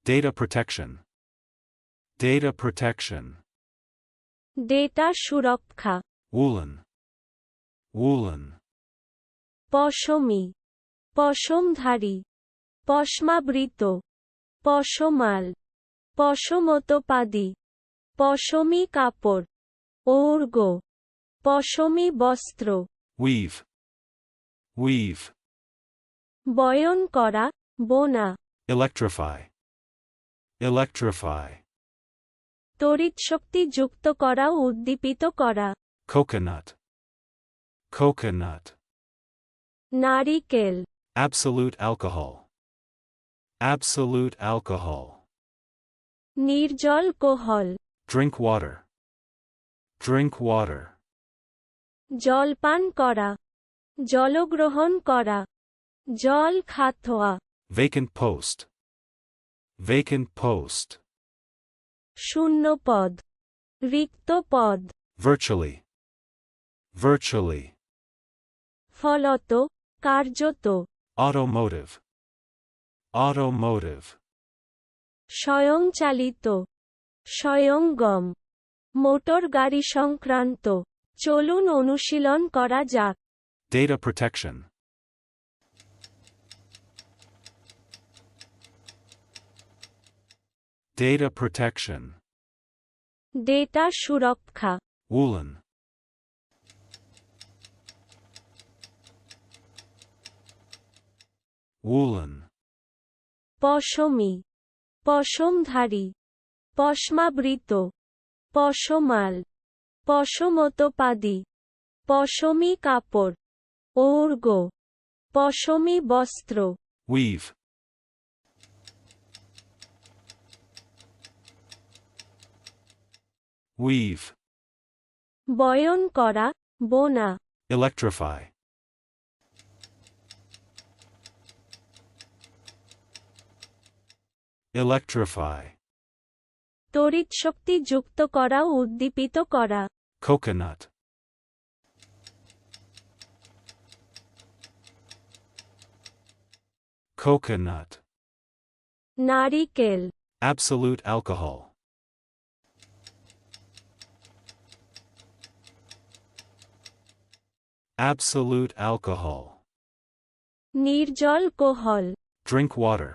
Data protection. Data protection. Data সুরক্ষা। Woolen. Woolen. পশমী, পশমধারী, পশমাবৃত, পশমাল, পশমতোপাদি, পশমী কাপড়, ওর্গো, পশমী বস্ত্র। Weave. Weave. বয়ন করা, বোনা। Electrify. Electrify. তড়িৎশক্তি যুক্ত করা, উদ্দীপিত করা। Coconut. Coconut. নারিকেল। Absolute alcohol. Absolute alcohol. নির্জল kohl. Drink water. Drink water. জলপান করা, জলগ্রহণ করা, জল খাওয়া। Vacant post. Vacant post. শূন্য পদ, রিক্ত পদ। Virtually. Virtually. ফলত, কার্যত। Automotive. Automotive. স্বয়ংচালিত, স্বয়ংগম, মোটর গাড়ি সংক্রান্ত। চলুন অনুশীলন করা যাক। Data protection. Data protection. Data সুরক্ষা। Woolen. Woolen. পশমী, পশমধারী, পশমাবৃত, পশমাল, পশমতোপাদি, পশমী কাপড়, ওর্গো, পশমী বস্ত্র। Weave. Weave. বয়ন করা, বোনা। Electrify. Electrify. তড়িৎশক্তি যুক্ত করা, উদ্দীপিত করা। Coconut. Coconut. নারিকেল। Absolute alcohol. Absolute alcohol. নির্জল kohl. Drink water.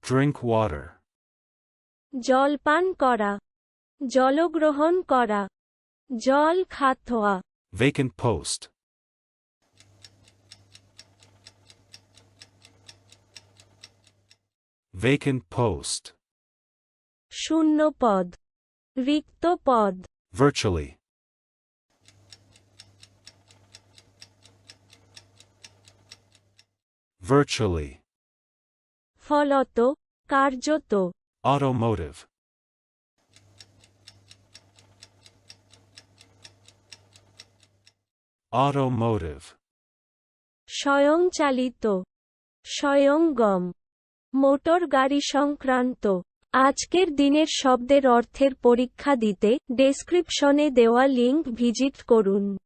Drink water. জলপান করা, জলগ্রহণ করা, জল খাওয়া। Vacant post. Vacant post. শূন্য পদ, রিক্ত পদ। Virtually. Virtually. ফলত, কার্যত। Automotive. Automotive. স্বয়ংচালিত, স্বয়ংগম, মোটর গাড়ি সংক্রান্ত। আজকের দিনের শব্দের অর্থের পরীক্ষা দিতে ডেসক্রিপশনে দেওয়া লিংক ভিজিট করুন।